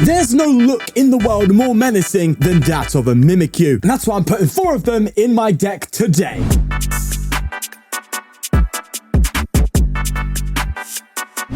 There's no look in the world more menacing than that of a Mimikyu, and that's why I'm putting 4 of them in my deck today.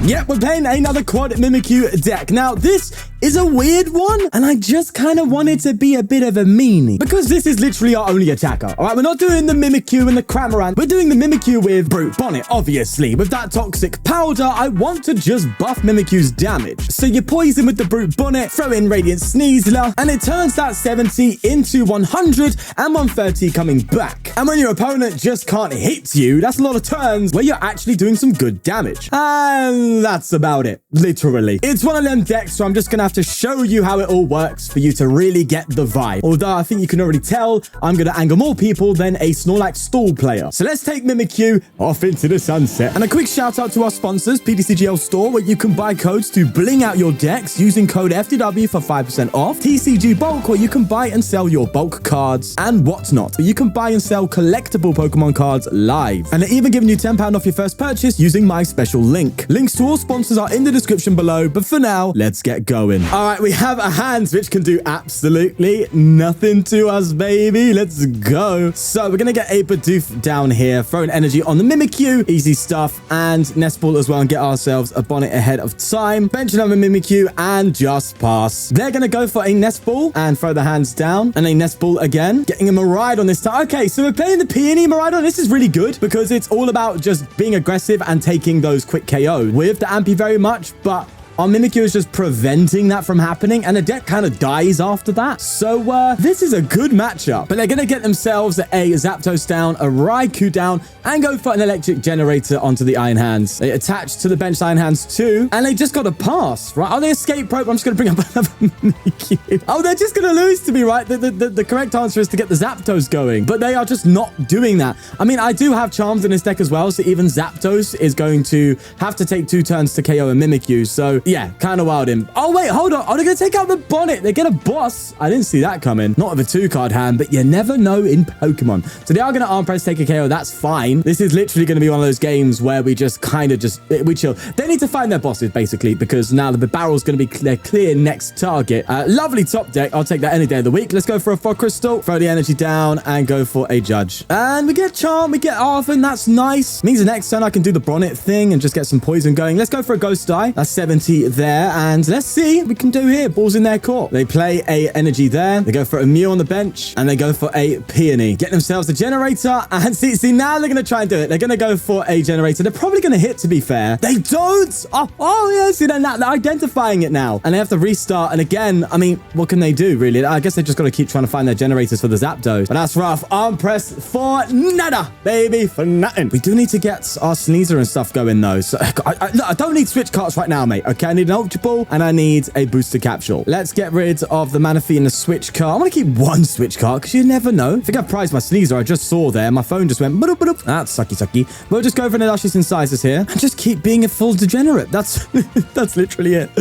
Yep, we're playing another quad Mimikyu deck. Now, this is a weird one, and I just kind of want it to be a bit of a meanie, because this is literally our only attacker. All right, we're not doing the Mimikyu and the Cramorant. We're doing the Mimikyu with Brute Bonnet, obviously. With that toxic powder, I want to just buff Mimikyu's damage. So you poison with the Brute Bonnet, throw in Radiant Sneasler, and it turns that 70 into 100 and 130 coming back. And when your opponent just can't hit you, that's a lot of turns where you're actually doing some good damage. And that's about it, literally. It's one of them decks, so I'm just gonna have to show you how it all works for you to really get the vibe. Although I think you can already tell, I'm gonna anger more people than a Snorlax stall player. So let's take Mimikyu off into the sunset. And a quick shout out to our sponsors, ptcgl store, where you can buy codes to bling out your decks using code FTW for 5% off. TCG Bulk, where you can buy and sell your bulk cards and whatnot. You can buy and sell collectible Pokemon cards live. And they're even giving you £10 off your first purchase using my special link. Links to all sponsors are in the description below, but for now, let's get going. All right, we have a hands which can do absolutely nothing to us, baby. Let's go. So we're gonna get a Bidoof down here, throwing energy on the Mimikyu, easy stuff, and Nest Ball as well, and get ourselves a Bonnet ahead of time. Bench another Mimikyu and just pass. They're gonna go for a Nest Ball and throw the hands down, and a Nest Ball again, getting a Miraidon this time. Okay, so we're playing the Peony Miraidon. This is really good because it's all about just being aggressive and taking those quick KOs with the Ampy very much, but our Mimikyu is just preventing that from happening, and the deck kind of dies after that. So, this is a good matchup. But they're going to get themselves a Zapdos down, a Raikou down, and go for an Electric Generator onto the Iron Hands. They attach to the bench Iron Hands too, and they just got to pass, right? Oh, they escape rope. I'm just going to bring up another Mimikyu. Oh, they're just going to lose to me, right? The correct answer is to get the Zapdos going, but they are just not doing that. I mean, I do have Charms in this deck as well, so even Zapdos is going to have to take 2 turns to KO a Mimikyu, so yeah, kind of wild him. Oh, wait, hold on. Oh, they're going to take out the Bonnet. They get a boss. I didn't see that coming. Not with a 2-card hand, but you never know in Pokemon. So they are going to arm press, take a KO. That's fine. This is literally going to be one of those games where we just kind of we chill. They need to find their bosses, basically, because now the Bibarel's going to be their clear next target. Lovely top deck. I'll take that any day of the week. Let's go for a Fog Crystal, throw the energy down, and go for a Judge. And we get Charm. We get Arven. That's nice. Means the next turn I can do the Bonnet thing and just get some poison going. Let's go for a Ghost Die. That's 70 there, and let's see what we can do here. Ball's in their court. They play a energy there. They go for a Mew on the bench, and they go for a Peony. Get themselves a Generator, and see now they're going to try and do it. They're going to go for a Generator. They're probably going to hit, to be fair. They don't. Oh yeah, see, they're identifying it now, and they have to restart. And again, I mean, what can they do, really? I guess they just got to keep trying to find their generators for the Zapdos, but that's rough. Arm press for nada, baby, for nothing. We do need to get our Sneasler and stuff going, though. So I don't need Switch Carts right now, mate. Okay, I need an Ultra Ball, and I need a booster capsule. Let's get rid of the Manaphy and the Switch Cart. I want to keep one Switch Cart because you never know. I think I've prized my Sneasler. I just saw there. My phone just went boop, boop, boop. That's sucky. We'll just go for an Illustrious Incisors here and just keep being a full degenerate. That's literally it.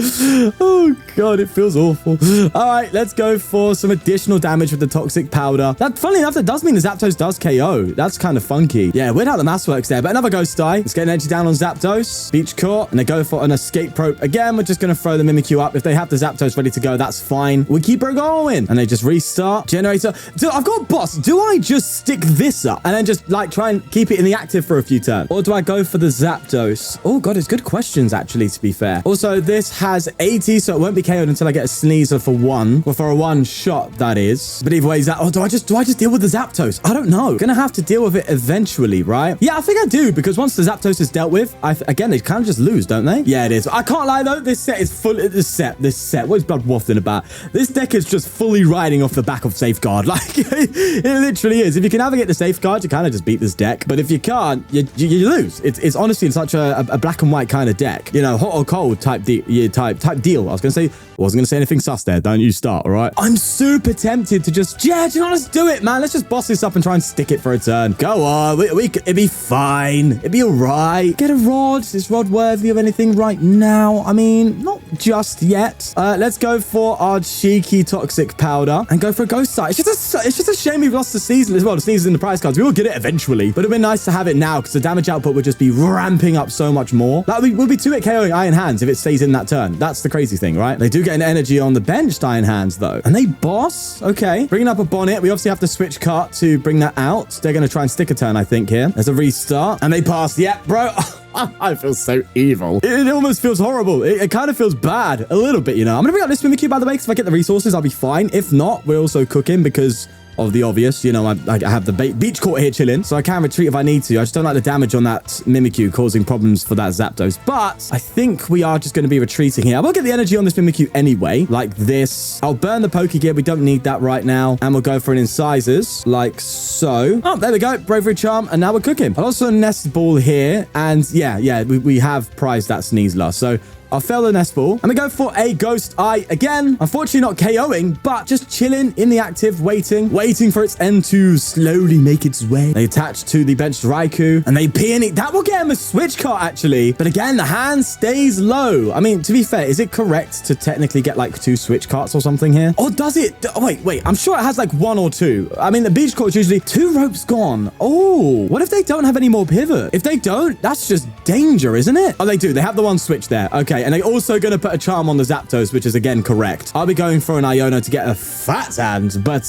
Oh god, it feels awful. All right, let's go for some additional damage with the Toxic Powder. That, funnily enough, that does mean the Zapdos does KO. That's kind of funky. Yeah, weird how the math works there. But another Ghost Die. Let's get an energy down on Zapdos. Beach Court, and they go for an Escape Rope again. We're just going to throw the Mimikyu up. If they have the Zapdos ready to go, that's fine. We keep her going, and they just restart. Generator. I've got a boss. Do I just stick this up and then just like try and keep it in the active for a few turns, or do I go for the Zapdos? Oh god, it's good questions actually, to be fair. Also, this has 80, so it won't be KO'd until I get a Sneasler for 1, or for a 1 shot, that is. But either way, do I just deal with the Zapdos? I don't know. Gonna have to deal with it eventually, right? Yeah, I think I do, because once the Zapdos is dealt with, again, they kind of just lose, don't they? Yeah, it is. I can't lie though, this set is full. This set. What is Blood waffling about? This deck is just fully riding off the back of Safeguard. Like, it literally is. If you can navigate the Safeguard, you kind of just beat this deck. But if you can't, you lose. It's honestly such a black and white kind of deck. You know, hot or cold type deal. I was wasn't going to say anything sus there. Don't you start, all right? I'm super tempted to just, yeah, do you know, let's do it, man. Let's just boss this up and try and stick it for a turn. Go on. It'd be fine. It'd be all right. Get a Rod. Is Rod worthy of anything right now? I mean, not just yet. Let's go for our cheeky toxic powder and go for a ghost sight. It's just a shame we've lost the Sneasler as well. The Sneasler's in the prize cards. We will get it eventually, but it'd be nice to have it now because the damage output would just be ramping up so much more. Like, we'll be 2-hit KOing Iron Hands if it stays in that turn. That's the crazy thing, right? They do get an energy on the benched Iron Hands, though. And they boss? Okay. Bringing up a Bonnet. We obviously have to switch cart to bring that out. They're going to try and stick a turn, I think, here. There's a restart. And they pass. Yeah, bro. I feel so evil. It almost feels horrible. It kind of feels bad. A little bit, you know. I'm going to bring up this Mimikyu, by the way, because if I get the resources, I'll be fine. If not, we're also cooking because of the obvious. You know, I have the beach court here chilling, so I can retreat if I need to. I just don't like the damage on that Mimikyu causing problems for that Zapdos. But I think we are just going to be retreating here. I will get the energy on this Mimikyu anyway, like this. I'll burn the Pokégear. We don't need that right now. And we'll go for an Incisors, like so. Oh, there we go. Bravery Charm. And now we're cooking. I'll also Nest Ball here. And yeah, we have prized that Sneasler. So I'll fail the Nest Ball. And we go for a Ghost Eye again. Unfortunately not KOing, but just chilling in the active, waiting for its end to slowly make its way. They attach to the benched Raikou, and they peony. That will get him a switch cart, actually. But again, the hand stays low. I mean, to be fair, is it correct to technically get like 2 switch carts or something here? Or does it? Oh, wait. I'm sure it has like 1 or 2. I mean, the beach court is usually 2 ropes gone. Oh, what if they don't have any more pivot? If they don't, that's just danger, isn't it? Oh, they do. They have the 1 switch there. Okay. And they're also going to put a charm on the Zapdos, which is again correct. I'll be going for an Iono to get a fat hand, but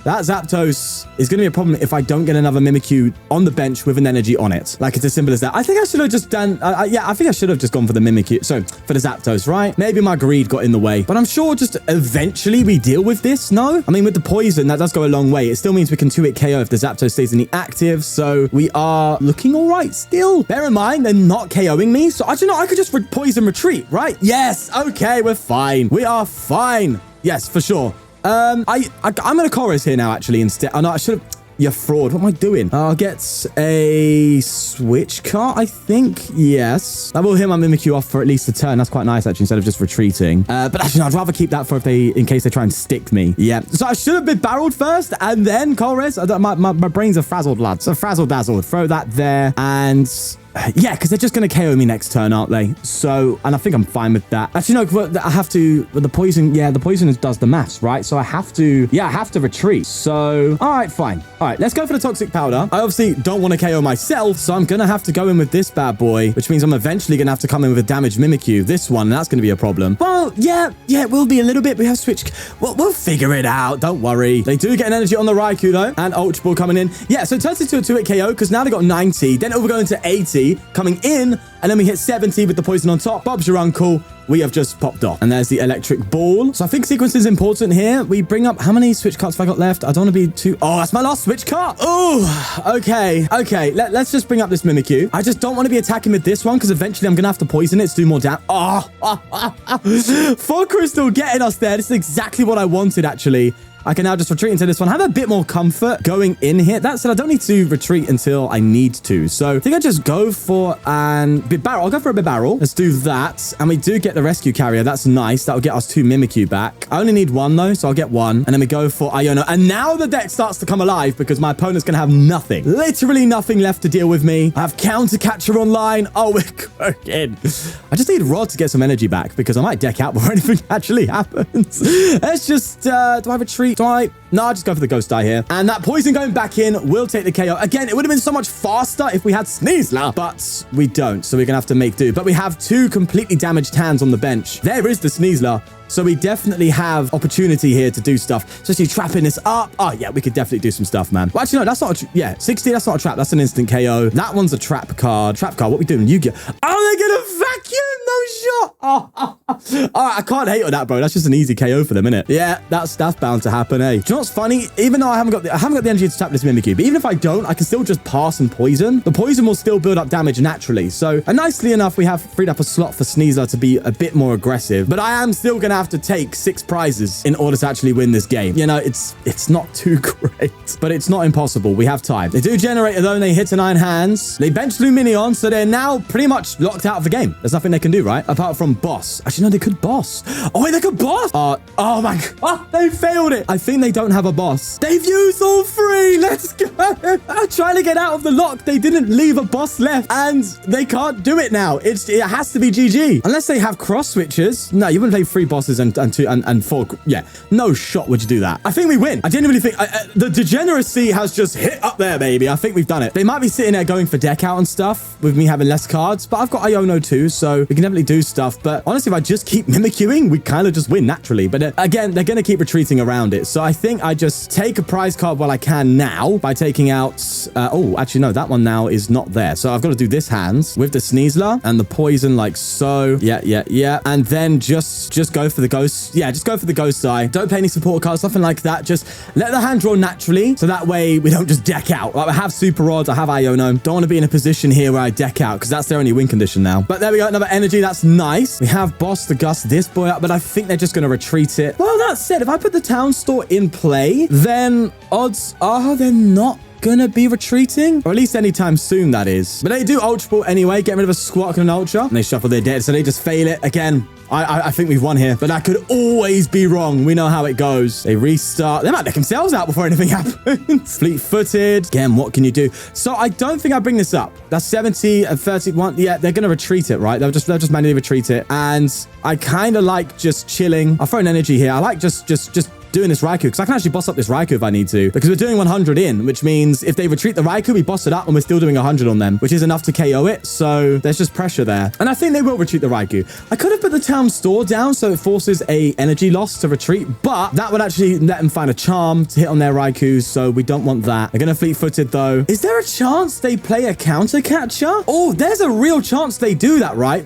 that Zapdos is going to be a problem if I don't get another Mimikyu on the bench with an energy on it. Like, it's as simple as that. I think I should have just done... yeah, I think I should have just gone for the Mimikyu. So, for the Zapdos, right? Maybe my greed got in the way. But I'm sure just eventually we deal with this, no? I mean, with the poison, that does go a long way. It still means we can 2-hit KO if the Zapdos stays in the active. So, we are looking all right still. Bear in mind, they're not KOing me. So, I don't know. I could just poison retreat, right? Yes. Okay, we're fine. We are fine. Yes, for sure. I'm going to Colress here now, actually, instead. Oh, no, I should have... You're fraud. What am I doing? I'll get a switch cart, I think. Yes. That will hit my Mimikyu off for at least a turn. That's quite nice, actually, instead of just retreating. But actually, no, I'd rather keep that for in case they try and stick me. Yeah. So I should have been barreled first and then Colress. My brains are frazzled, lads. So frazzle-dazzled. Throw that there. And... yeah, because they're just going to KO me next turn, aren't they? So, and I think I'm fine with that. Actually, no, I have to, the poison, yeah, the poison does the maths, right? So I have to, yeah, I have to retreat. So, all right, fine. All right, let's go for the toxic powder. I obviously don't want to KO myself, so I'm going to have to go in with this bad boy, which means I'm eventually going to have to come in with a damaged Mimikyu. This one, that's going to be a problem. Well, yeah, it will be a little bit. We have switch. We'll figure it out. Don't worry. They do get an energy on the Raikou, though, and Ultra Ball coming in. Yeah, so it turns into a 2-hit KO because now they got 90. Then we're going to 80. Coming in, and then we hit 70 with the poison on top. Bob's your uncle. We have just popped off. And there's the electric ball. So I think sequence is important here. We bring up... How many switch carts have I got left? I don't want to be too... Oh, that's my last switch cart. Oh, okay. Okay, let's just bring up this Mimikyu. I just don't want to be attacking with this one because eventually I'm going to have to poison it to do more damage. Oh, Fog Crystal getting us there. This is exactly what I wanted, actually. I can now just retreat into this one. Have a bit more comfort going in here. That said, I don't need to retreat until I need to. So I think I just go for an Bibarel. I'll go for a Bibarel. Let's do that. And we do get the Rescue Carrier. That's nice. That'll get us 2 Mimikyu back. I only need 1 though, so I'll get 1. And then we go for Iono. And now the deck starts to come alive because my opponent's going to have nothing. Literally nothing left to deal with me. I have Counter Catcher online. Oh, we're cooking. I just need Rod to get some energy back because I might deck out before anything actually happens. Let's just, do I retreat? Do I? No, I'll just go for the Ghost Eye here. And that poison going back in will take the KO. Again, it would have been so much faster if we had Sneasler, but we don't. So we're going to have to make do. But we have 2 completely damaged hands on the bench. There is the Sneasler. So we definitely have opportunity here to do stuff. Especially trapping this up. Oh, yeah, we could definitely do some stuff, man. Well, actually, no, that's not a... Yeah, 60, that's not a trap. That's an instant KO. That one's a trap card. Trap card, what we doing? Yu-Gi-Oh! Oh, they're going to vacuum! No shot! Oh, all right, I can't hate on that, bro. That's just an easy KO for them, innit? Yeah, that's bound to happen, eh? Do you know what's funny? Even though I haven't got the energy to tap this Mimikyu, but even if I don't, I can still just pass and poison. The poison will still build up damage naturally. So, nicely enough, we have freed up a slot for Sneasler to be a bit more aggressive. But I am still going to have to take 6 prizes in order to actually win this game. You know, it's not too great, but it's not impossible. We have time. They do Generator, though, and they hit to 9 hands. They bench Luminion, so they're now pretty much locked out of the game. There's nothing they can do, right? Apart from boss. Actually, no, they could boss. Oh, wait, they could boss. Oh, my God. Oh, they failed it. I think they don't have a boss. They've used all 3. Let's go. I'm trying to get out of the lock. They didn't leave a boss left, and they can't do it now. It has to be GG. Unless they have cross switches. No, you wouldn't play 3 bosses and 4. Yeah, no shot would you do that. I think we win. I genuinely think the Degeneracy has just hit up there, baby. I think we've done it. They might be sitting there going for deck out and stuff with me having less cards, but I've got Iono too, so we can definitely do stuff. But honestly, if I just keep Mimikying, we kind of just win naturally. But again, they're going to keep retreating around it. So I think I just take a prize card while I can now by taking out... oh, actually, no, that one now is not there. So I've got to do this hands with the Sneasler and the poison like so. Yeah. And then just go for the ghost. Yeah, just go for the ghost eye. Don't play any support cards, nothing like that. Just let the hand draw naturally. So that way we don't just deck out. Like I have Super Rods, I have Iono. Don't want to be in a position here where I deck out because that's their only win condition now. But there we go. Another energy. That's nice. We have Boss to Gust this boy up, but I think they're just going to retreat it. Well, that said, if I put the Town Store in play, then odds are they're not gonna be retreating, or at least anytime soon, that is. But they do Ultra Ball anyway, get rid of a Squawk and an Ultra, and they shuffle their dead, so they just fail it again. I think we've won here, but that could always be wrong. We know how it goes. They restart. They might deck themselves out before anything happens. Fleet-footed. Again, what can you do? So I don't think I bring this up. That's 70 and 31. Yeah, they're going to retreat it, right? They'll just manually retreat it. And I kind of like just chilling. I'll throw an energy here. I like just doing this Raikou, because I can actually boss up this Raikou if I need to, because we're doing 100 in, which means if they retreat the Raikou, we boss it up and we're still doing 100 on them, which is enough to KO it. So there's just pressure there. And I think they will retreat the Raikou. I could have put the Town Store down so it forces a energy loss to retreat, but that would actually let them find a charm to hit on their Raikou, so we don't want that. They're going to fleet-footed though. Is there a chance they play a counter catcher? Oh, there's a real chance they do that, right?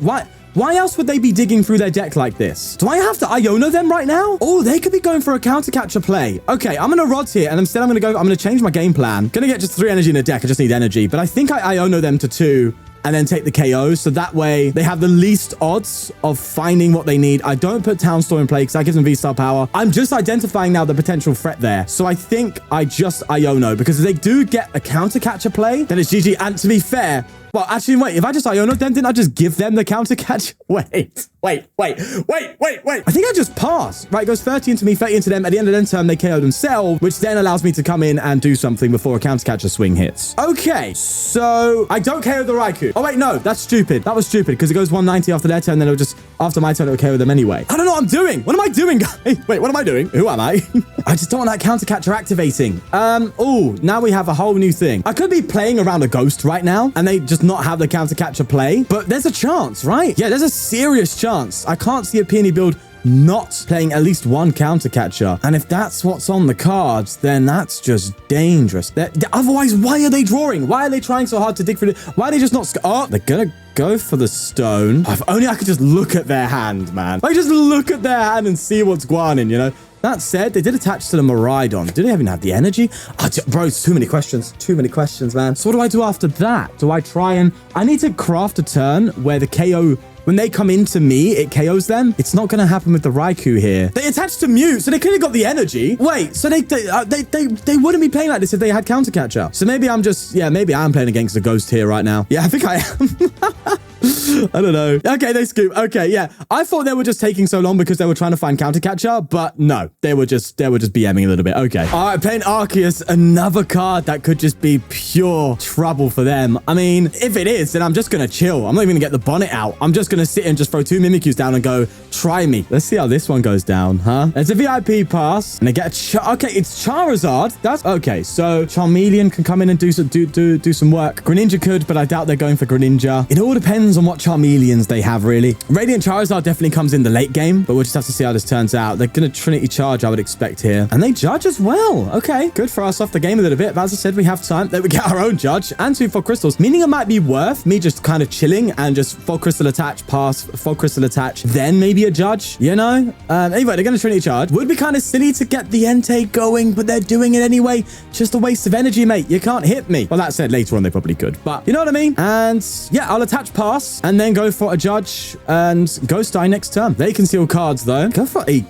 Why else would they be digging through their deck like this? Do I have to Iono them right now? Oh, they could be going for a counter catcher play. Okay, I'm going to Rods here, and instead I'm going to change my game plan. Going to get just 3 energy in a deck. I just need energy, but I think I Iono them to 2 and then take the KO. So that way they have the least odds of finding what they need. I don't put Town Store in play because that gives them V-Star power. I'm just identifying now the potential threat there. So I think I just Iono, because if they do get a counter catcher play, then it's GG. And to be fair, well, actually, wait, if I just Iono them, didn't I just give them the counter catch? Wait. I think I just passed. Right, it goes 30 into me, 30 into them. At the end of the turn, they KO themselves, which then allows me to come in and do something before a counter catcher swing hits. Okay, so I don't KO the Raikou. Oh, wait, no, that's stupid. That was stupid, because it goes 190 after their turn, then it'll just, after my turn, it'll KO them anyway. I don't know what I'm doing. What am I doing, guys? Wait, what am I doing? Who am I? I just don't want that counter catcher activating. Oh, now we have a whole new thing. I could be playing around a ghost right now, and they just not have the counter catcher play, but there's a chance, right? Yeah, there's a serious chance. I can't see a peony build not playing at least one counter catcher. And if that's what's on the cards, then that's just dangerous. Otherwise, why are they drawing? Why are they trying so hard to dig for it? Why are they just not... Oh, they're gonna go for the stone. Oh, if only I could just look at their hand, man. I just look at their hand and see what's going on, you know? That said, they did attach to the Miraidon. Do they even have the energy? Oh, bro, it's too many questions. Too many questions, man. So what do I do after that? Do I try and... I need to craft a turn where the KO... When they come into me, it KOs them. It's not going to happen with the Raikou here. They attached to Mute, so they clearly got the energy. Wait, so they wouldn't be playing like this if they had counter catcher. So maybe I'm just... Yeah, maybe I'm playing against a ghost here right now. Yeah, I think I am. I don't know. Okay, they scoop. Okay, yeah. I thought they were just taking so long because they were trying to find counter catcher, but no, they were just BMing a little bit. Okay. All right, playing Arceus, another card that could just be pure trouble for them. I mean, if it is, then I'm just going to chill. I'm not even going to get the bonnet out. I'm just going to sit and just throw 2 Mimikyus down and go, try me. Let's see how this one goes down, huh? It's a VIP pass, and they get a okay, it's Charizard. That's okay. So Charmeleon can come in and do some work. Greninja could, but I doubt they're going for Greninja. It all depends on what Charmeleons they have, really. Radiant Charizard definitely comes in the late game, but we'll just have to see how this turns out. They're going to Trinity Charge, I would expect here. And they judge as well. Okay, good for us off the game a little bit. But as I said, we have time. Then we get our own judge and 2 Fog Crystals, meaning it might be worth me just kind of chilling and just Fog Crystal attach, pass, Fog Crystal attach, then maybe a judge, you know? Anyway, they're going to Trinity Charge. Would be kind of silly to get the Entei going, but they're doing it anyway. Just a waste of energy, mate. You can't hit me. Well, that said, later on they probably could, but you know what I mean? And yeah, I'll attach pass. pass, and then go for a Judge and Ghost Eye next turn. They conceal cards, though. Go for a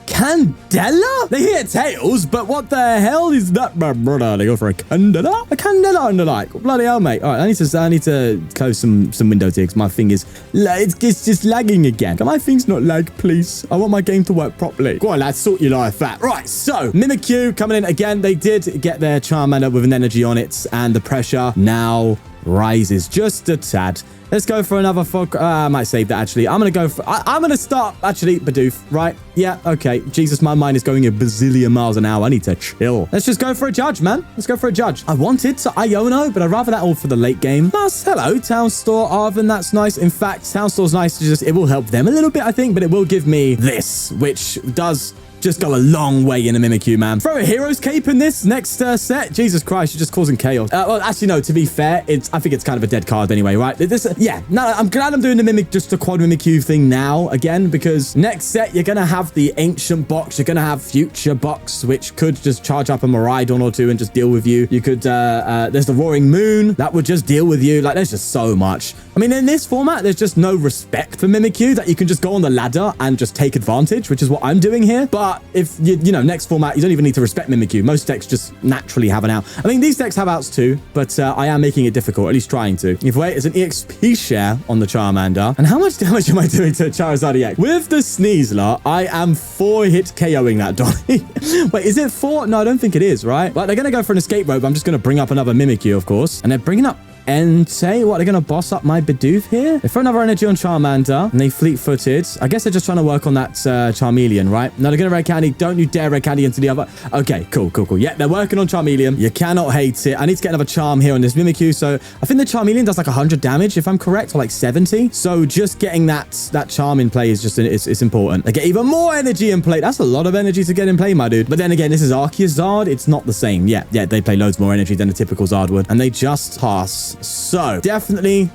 Candela? They hit tails, but what the hell is that, my brother? They go for a Candela? A Candela and the like. Bloody hell, mate. All right, I need to close some window ticks. My thing is, it's just lagging again. Can my things not lag, please? I want my game to work properly. Go on, lads, sort your life out. Right, so Mimikyu coming in again. They did get their Charmander with an energy on it, and the pressure now rises just a tad. Let's go for another Fog. I might save that, actually. I'm going to go for... I'm going to start, actually, Bidoof, right? Yeah, okay. Jesus, my mind is going a bazillion miles an hour. I need to chill. Let's just go for a Judge, man. Let's go for a Judge. I wanted to Iono, but I'd rather that all for the late game. Plus, hello, Town Store Arven. That's nice. In fact, Town Store's nice to just... It will help them a little bit, I think, but it will give me this, which does... just go a long way in a Mimikyu, man. Throw a Hero's Cape in this next set. Jesus Christ, you're just causing chaos. Well, actually, no, to be fair, I think it's kind of a dead card anyway, right? Yeah, no, I'm glad I'm doing the just the quad Mimikyu thing now again, because next set, you're going to have the Ancient Box. You're going to have Future Box, which could just charge up a Miraidon or two and just deal with you. You could, there's the Roaring Moon. That would just deal with you. Like, there's just so much. I mean, in this format, there's just no respect for Mimikyu that you can just go on the ladder and just take advantage, which is what I'm doing here. But if you know, next format, you don't even need to respect Mimikyu. Most decks just naturally have an out. I mean, these decks have outs too, but I am making it difficult, at least trying to. If wait, it's an EXP share on the Charmander. And how much damage am I doing to Charizard EX? With the Sneasler, I am 4-hit KOing that Donny. Wait, is it 4? No, I don't think it is, right? But they're going to go for an escape rope. I'm just going to bring up another Mimikyu, of course. And they're bringing up Entei. What, they're going to boss up my Bidoof here? They throw another energy on Charmander, and they fleet-footed. I guess they're just trying to work on that Charmeleon, right? No, they're going to Red Candy. Don't you dare Red Candy into the other. Okay, cool. Yeah, they're working on Charmeleon. You cannot hate it. I need to get another Charm here on this Mimikyu. So I think the Charmeleon does like 100 damage, if I'm correct, or like 70. So just getting that Charm in play is just, it's important. They get even more energy in play. That's a lot of energy to get in play, my dude. But then again, this is Arceus Zard. It's not the same. Yeah, they play loads more energy than a typical Zard would. And they just pass. So definitely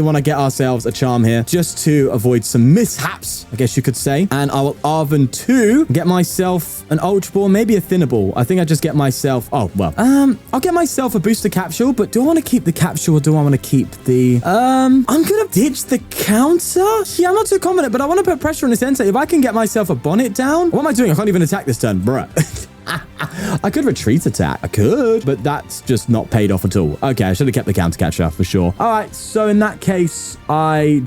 want to get ourselves a Charm here just to avoid some mishaps, I guess you could say. And I will Arven 2, get myself an Ultra Ball, maybe a Thinner Ball. I think I just get myself... Oh, well. I'll get myself a booster capsule, but do I want to keep the capsule or do I want to keep the... I'm going to ditch the counter? Yeah, I'm not too confident, but I want to put pressure on this Entei. If I can get myself a Bonnet down... What am I doing? I can't even attack this turn, bruh. I could retreat attack. I could, but that's just not paid off at all. Okay, I should have kept the counter catcher for sure. All right, so in that case, I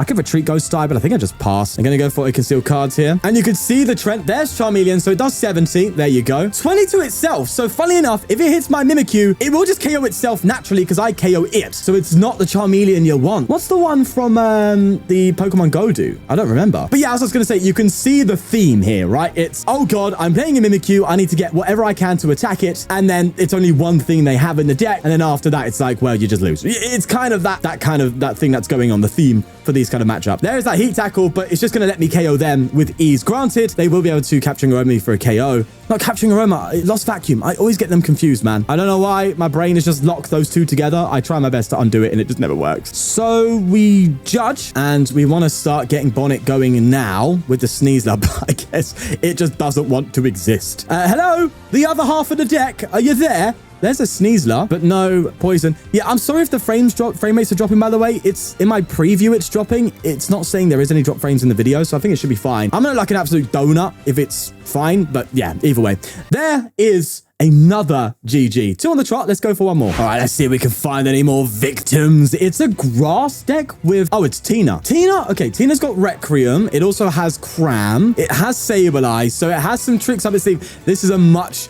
could retreat Ghost Eye, but I think I just pass. I'm going to go for a conceal cards here. And you can see the trend. There's Charmeleon, so it does 70. There you go. 22 itself. So funny enough, if it hits my Mimikyu, it will just KO itself naturally because I KO it. So it's not the Charmeleon you want. What's the one from the Pokemon Go do? I don't remember. But yeah, as I was going to say, you can see the theme here, right? It's, oh God, I'm playing a Mimikyu. I need to get whatever I can to attack it, and then it's only one thing they have in the deck, and then after that it's like, well, you just lose. It's kind of that thing that's going on, the theme for these kind of matchup. There is that heat tackle, but it's just going to let me KO them with ease. Granted, they will be able to capturing Aroma for a KO. Not capturing Aroma, Lost Vacuum. I always get them confused, man. I don't know why. My brain has just locked those two together. I try my best to undo it, and it just never works. So we Judge, and we want to start getting Bonnet going now with the Sneasler, but I guess it just doesn't want to exist. Hello? The other half of the deck, are you there? There's a Sneasler, but no poison. Yeah, I'm sorry if the frame rates are dropping, by the way. It's in my preview, it's dropping. It's not saying there is any drop frames in the video, so I think it should be fine. I'm gonna like an absolute donut if it's fine, but yeah, either way. There is another GG. 2 on the trot. Let's go for one more. All right, let's see if we can find any more victims. It's a grass deck with... Oh, it's Tina. Okay, Tina's got Requiem. It also has Cram. It has Sableye, so it has some tricks up its sleeve. This is a much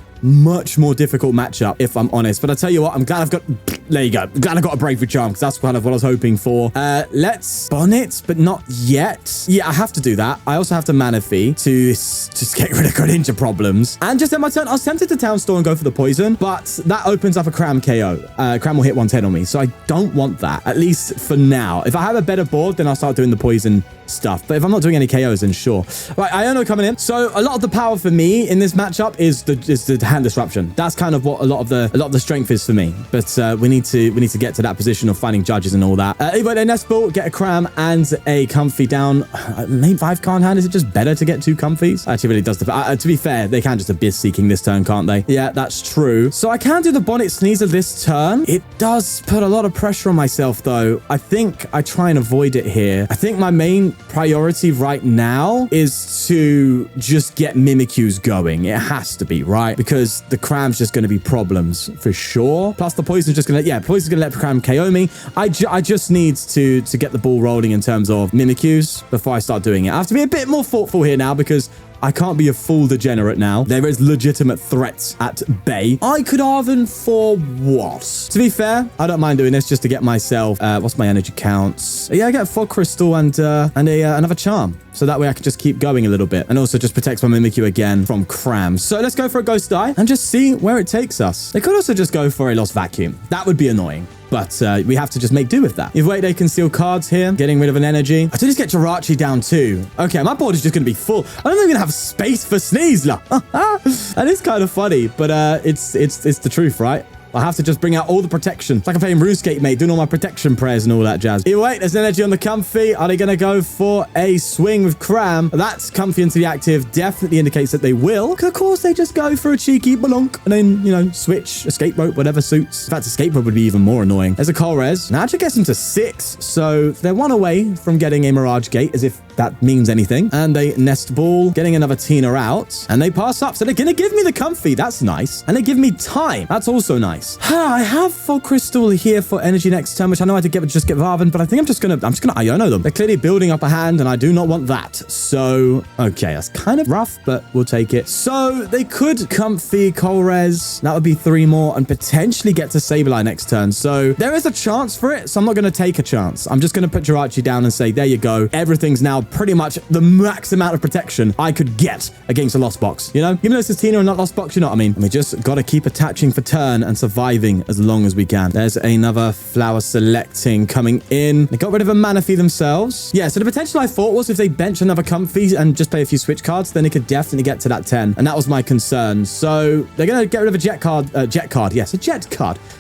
more difficult matchup, if I'm honest. But I tell you what, I'm glad I've got... There you go. I'm glad I got a Bravery Charm, because that's kind of what I was hoping for. Let's Bonnet, but not yet. Yeah, I have to do that. I also have to Manaphy to just get rid of Greninja problems. And just at my turn, I was tempted to Town Store and go for the poison, but that opens up a Cram KO. Cram will hit 110 on me, so I don't want that, at least for now. If I have a better board, then I'll start doing the poison stuff. But if I'm not doing any KOs, then sure. Right, Iono coming in. So a lot of the power for me in this matchup is the hand disruption. That's kind of what a lot of the strength is for me. But we need to get to that position of finding judges and all that. Either way, Nest Ball, get a cram and a comfy down. Maybe 5 can't hand. Is it just better to get 2 comfies? Actually, really does. To be fair, they can just abyss seeking this turn, can't they? Yeah, that's true. So I can do the Bonnet Sneasler this turn. It does put a lot of pressure on myself, though. I think I try and avoid it here. I think my main priority right now is to just get Mimikyus going. It has to be, right? Because the cram's just going to be problems for sure. Plus the poison's just going to, poison's going to let the cram KO me. I just need to get the ball rolling in terms of Mimikyus before I start doing it. I have to be a bit more thoughtful here now because I can't be a full degenerate now. There is legitimate threats at bay. I could Arven for what? To be fair, I don't mind doing this just to get myself... what's my energy counts? Yeah, I get a Fog Crystal and another Charm. So that way I can just keep going a little bit. And also just protects my Mimikyu again from crams. So let's go for a Ghost Eye and just see where it takes us. They could also just go for a Lost Vacuum. That would be annoying. But we have to just make do with that. If wait, they conceal cards here, getting rid of an energy. I do just get Jirachi down too. Okay, my board is just going to be full. I don't even have space for Sneasler. That is kind of funny, but it's the truth, right? I have to just bring out all the protection. It's like I'm playing RuneScape, mate, doing all my protection prayers and all that jazz. Either way, there's an energy on the comfy. Are they going to go for a swing with cram? That's comfy into the active. Definitely indicates that they will. Of course, they just go for a cheeky balonk and then, you know, switch, escape rope, whatever suits. In fact, escape rope would be even more annoying. There's a Colress. Now, actually gets them to 6. So they're 1 away from getting a Mirage Gate, as if that means anything. And they Nest Ball, getting another Tina out. And they pass up. So they're going to give me the comfy. That's nice. And they give me time. That's also nice. I have Fog Crystal here for energy next turn, which I know I had to just get Arven, but I think I'm just gonna Iono them. They're clearly building up a hand, and I do not want that. So, okay, that's kind of rough, but we'll take it. So they could comfy Colress. That would be 3 more, and potentially get to Sableye next turn. So there is a chance for it, so I'm not gonna take a chance. I'm just gonna put Jirachi down and say, there you go. Everything's now pretty much the max amount of protection I could get against a Lost Box. You know, even though this is Tina and not Lost Box, you know what I mean? And we just gotta keep attaching for turn and surviving as long as we can. There's another flower selecting coming in. They got rid of a Manaphy themselves. Yeah, so the potential I thought was if they bench another comfy and just play a few switch cards, then they could definitely get to that 10. And that was my concern. So they're going to get rid of a jet card.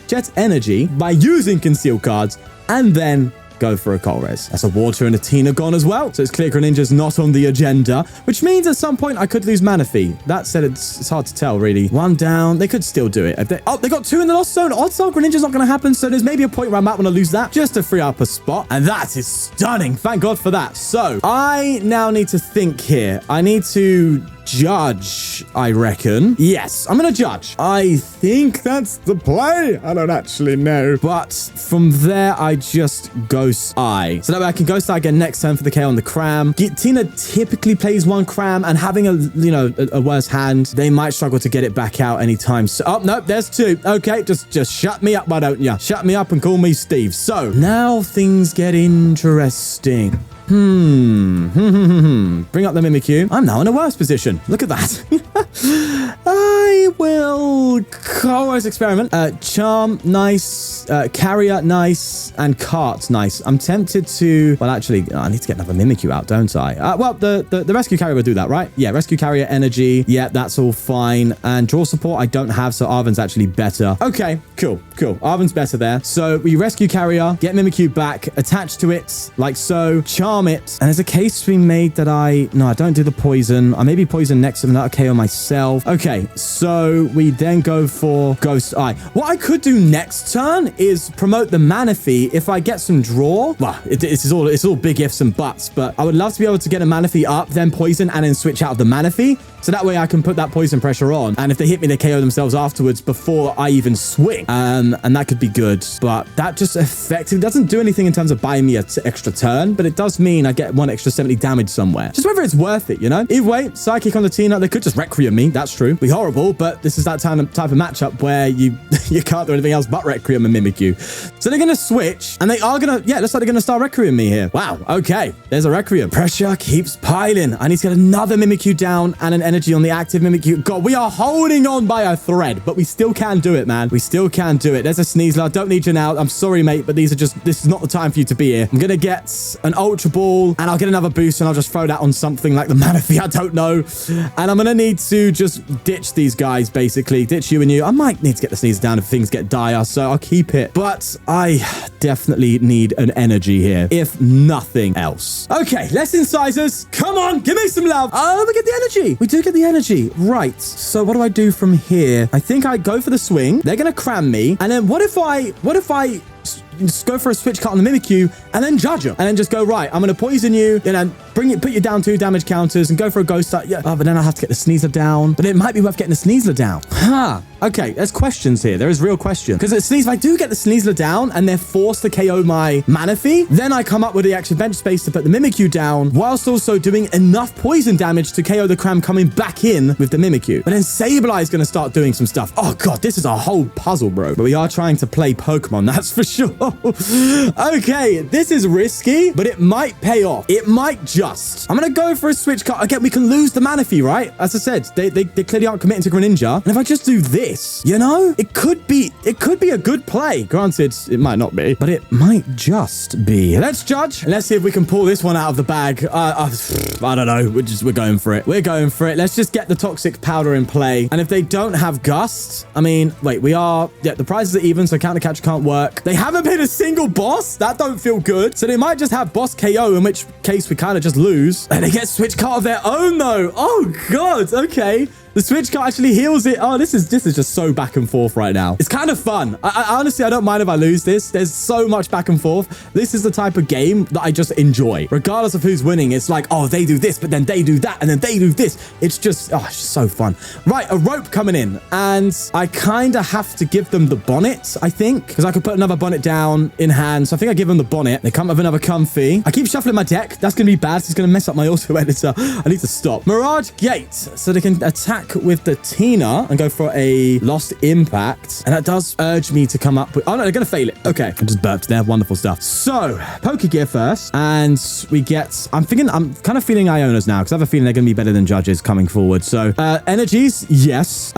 Jet energy by using concealed cards and then go for a Colress. That's a Water and a Tina gone as well. So it's clear Greninja's not on the agenda, which means at some point I could lose Manaphy. That said, it's hard to tell, really. 1 down. They could still do it. They got 2 in the Lost Zone. Odds are Greninja's not going to happen, so there's maybe a point where I might want to lose that just to free up a spot. And that is stunning. Thank God for that. So I now need to think here. I need to judge, I reckon. Yes, I'm going to judge. I think that's the play. I don't actually know. But from there, I just Ghost Eye. So that way I can Ghost Eye again next turn for the KO on the cram. Tina typically plays 1 cram, and having a worse hand, they might struggle to get it back out anytime. So, oh, no, there's 2. Okay, just shut me up, why don't you? Shut me up and call me Steve. So now things get interesting. Bring up the Mimikyu. I'm now in a worse position. Look at that. I will Colress experiment. Charm, nice. Carrier, nice. And Cart, nice. I'm tempted to... Well, actually, I need to get another Mimikyu out, don't I? Well, the Rescue Carrier will do that, right? Yeah, Rescue Carrier energy. Yeah, that's all fine. And draw support I don't have, so Arven's actually better. Okay, cool. Arven's better there. So we Rescue Carrier, get Mimikyu back, attach to it, like so. Charm it, and there's a case to be made that I don't do the poison. I maybe poison next to him, that'll KO myself. Okay, so we then go for Ghost Eye. What I could do next turn is promote the Manaphy if I get some draw. Well, it's all big ifs and buts, but I would love to be able to get a Manaphy up, then poison, and then switch out of the Manaphy. So that way I can put that poison pressure on. And if they hit me, they KO themselves afterwards before I even swing. And that could be good. But that just effectively doesn't do anything in terms of buying me an extra turn. But it does mean I get 1 extra 70 damage somewhere. Just whether it's worth it, you know? Either way, Psychic on the Tina. They could just Requiem me. That's true. Be horrible. But this is that type of matchup where you can't do anything else but Requiem and Mimikyu. So they're going to switch. And they are going to... Yeah, looks like they're going to start Requiem me here. Wow. Okay. There's a Requiem. Pressure keeps piling. I need to get another Mimikyu down and an energy on the active Mimikyu. God, we are holding on by a thread, but we still can do it, man. We still can do it. There's a Sneasler. I don't need you now. I'm sorry, mate, but this is not the time for you to be here. I'm going to get an Ultra Ball, and I'll get another boost, and I'll just throw that on something like the Manaphy. I don't know. And I'm going to need to just ditch ditch these guys, basically. Ditch you and you. I might need to get the Sneasler down if things get dire, so I'll keep it. But I definitely need an energy here, if nothing else. Okay, less incisors. Come on, give me some love. Oh, we get the energy. We do get the energy. Right. So what do I do from here? I think I go for the swing. They're going to cram me. And then what if I just go for a switch cut on the Mimikyu and then judge them and then just go, right, I'm going to poison you and then put you down 2 damage counters and go for a ghost start. Yeah. Oh, but then I have to get the Sneasler down. But it might be worth getting the Sneasler down. Huh. Okay, there's questions here. There is real question. Because if I do get the Sneasler down and they're forced to KO my Manaphy, then I come up with the extra bench space to put the Mimikyu down whilst also doing enough poison damage to KO the Cram coming back in with the Mimikyu. But then Sableye is going to start doing some stuff. Oh, God, this is a whole puzzle, bro. But we are trying to play Pokemon, that's for sure. Okay, this is risky, but it might pay off. It might just. I'm going to go for a switch cut. Again, we can lose the Manaphy, right? As I said, they clearly aren't committing to Greninja. And if I just do this, you know, it could be a good play. Granted, it might not be, but it might just be. Let's judge. Let's see if we can pull this one out of the bag. I don't know. We're going for it. We're going for it. Let's just get the toxic powder in play. And if they don't have Gust, I mean, wait, the prizes are even, so counter catch can't work. They haven't been a single boss. That don't feel good. So they might just have boss KO, in which case we kind of just lose. And they get switch card of their own though. Oh God. Okay. The switch card actually heals it. Oh, this is just so back and forth right now. It's kind of fun. I honestly, I don't mind if I lose this. There's so much back and forth. This is the type of game that I just enjoy. Regardless of who's winning, it's like, oh, they do this, but then they do that, and then they do this. It's just so fun. Right, a rope coming in. And I kind of have to give them the bonnet, I think, because I could put another bonnet down in hand. So I think I give them the bonnet. They come up with another comfy. I keep shuffling my deck. That's going to be bad. It's going to mess up my auto editor. I need to stop. Mirage Gate. So they can attack with the Tina and go for a Lost Impact. And that does urge me to come up with... Oh, no, they're going to fail it. Okay. I just burped there. Wonderful stuff. So, Pokégear first. And we get... I'm kind of feeling Ionos now because I have a feeling they're going to be better than Judges coming forward. So, energies, yes.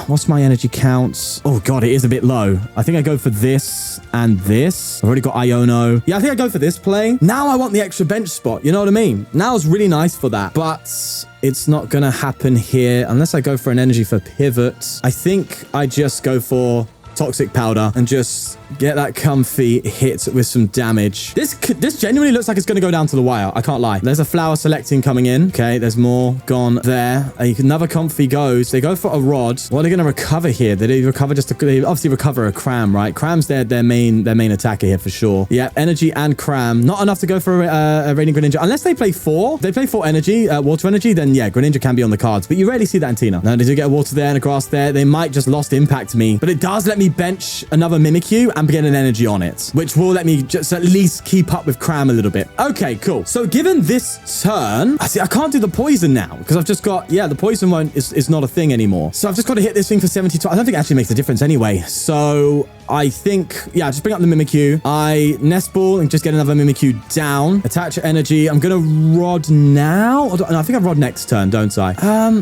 What's my energy count? Oh, God, it is a bit low. I think I go for this and this. I've already got Iono. Yeah, I think I go for this play. Now I want the extra bench spot. You know what I mean? Now it's really nice for that. But... it's not going to happen here unless I go for an energy for pivot. I think I just go for toxic powder and just get that comfy hit with some damage. This genuinely looks like it's going to go down to the wire. I can't lie. There's a flower selecting coming in. Okay, there's more gone there. Another comfy goes. They go for a rod. What are they going to recover here? They recover they obviously recover a Cram, right? Cram's their main attacker here for sure. Yeah, energy and Cram. Not enough to go for a Raining Greninja. Unless they play 4. If they play 4 energy, water energy, then yeah, Greninja can be on the cards. But you rarely see that in Tina. No, they do get a water there and a grass there. They might just Lost Impact me. But it does let me bench another Mimikyu and get an energy on it, which will let me just at least keep up with Cram a little bit. Okay, cool. So given this turn, I can't do the poison now because I've just got, the poison one is not a thing anymore. So I've just got to hit this thing for 72. I don't think it actually makes a difference anyway. So I think, just bring up the Mimikyu. I Nest Ball and just get another Mimikyu down. Attach energy. I'm going to Rod now. No, I think I Rod next turn, don't I?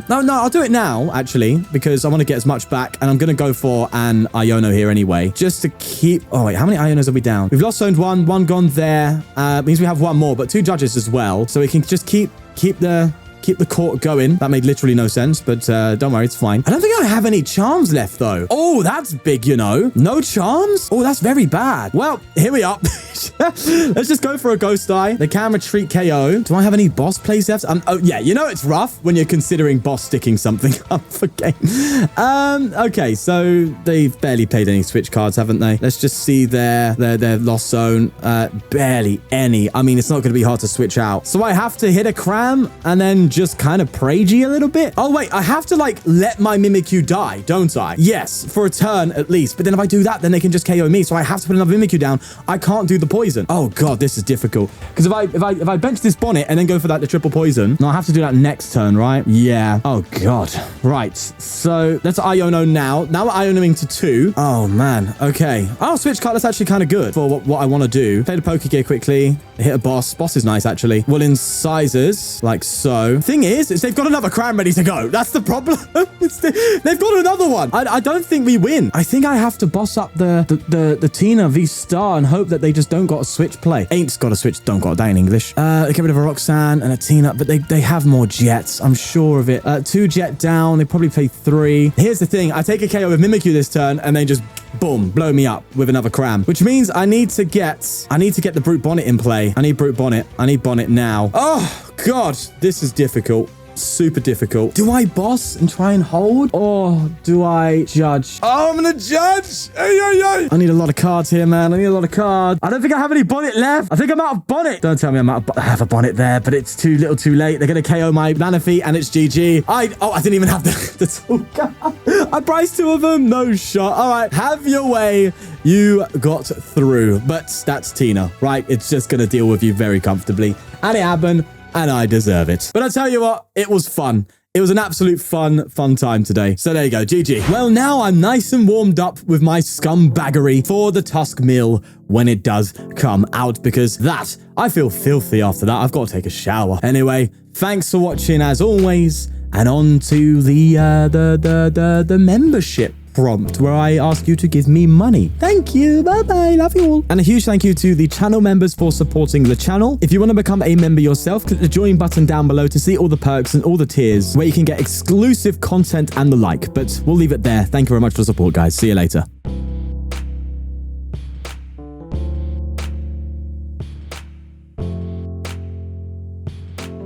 No, I'll do it now, actually, because I want to get as much back. And I'm going to go for an Iono here anyway, just to keep... Oh, wait, how many Ionos are we down? We've lost zoned one gone there. Means we have one more, but 2 Judges as well. So we can just keep the court going. That made literally no sense, but don't worry, it's fine. I don't think I have any charms left, though. Oh, that's big, you know. No charms? Oh, that's very bad. Well, here we are. Let's just go for a Ghost Eye. They can retreat KO. Do I have any boss plays left? Oh, yeah, you know it's rough when you're considering boss sticking something up for game. Okay, so they've barely played any switch cards, haven't they? Let's just see their lost zone. Barely any. I mean, it's not going to be hard to switch out. So I have to hit a Cram and then just kind of Pragey a little bit. Oh, wait, I have to, like, let my Mimikyu die, don't I? Yes, for a turn at least. But then if I do that, then they can just KO me. So I have to put another Mimikyu down. I can't do the poison. Oh, God, this is difficult. Because if I bench this bonnet and then go for the triple poison, no, I have to do that next turn, right? Yeah. Oh, God. Right. So let's Iono now. Now we're Ionoing to 2. Oh, man. Okay. Oh, switch card. That's actually kind of good for what I want to do. Play the Pokégear quickly. Hit a boss. Boss is nice, actually. Well, incisors, like so. thing is they've got another crown ready to go. That's the problem. They've got another one. I don't think we win. I think I have to boss up the Tina v Star and hope that they just don't got a switch play. Ain't got a switch, don't got a day in English. Get rid of a Roxanne and a Tina, but they have more jets. I'm sure of it. 2 jet down. They probably play 3. Here's the thing. I take a KO with Mimikyu this turn and they just boom, blow me up with another cram, which means I need to get the Brute Bonnet in play. I need Brute Bonnet. I need Bonnet now. Oh, God, this is difficult. Super difficult. Do I boss and try and hold, or do I judge? Oh, I'm gonna judge. I need a lot of cards here, man. I need a lot of cards. I don't think I have any bonnet left. I think I'm out of bonnet. Don't tell me I'm out of I have a bonnet there, but it's too little too late. They're gonna KO my Manaphy and it's GG. I didn't even have the tool. I priced 2 of them. No shot. All right, have your way. You got through, but that's Tina, right? It's just gonna deal with you very comfortably, and it happened. And I deserve it. But I tell you what, it was fun. It was an absolute fun time today. So there you go, GG. Well, now I'm nice and warmed up with my scumbaggery for the Tusk Mill when it does come out, because I feel filthy after that. I've got to take a shower. Anyway, thanks for watching as always, and on to the membership prompt where I ask you to give me money. Thank you. Bye-bye. Love you all. And a huge thank you to the channel members for supporting the channel. If you want to become a member yourself, click the join button down below to see all the perks and all the tiers where you can get exclusive content and the like. But we'll leave it there. Thank you very much for the support, guys. See you later.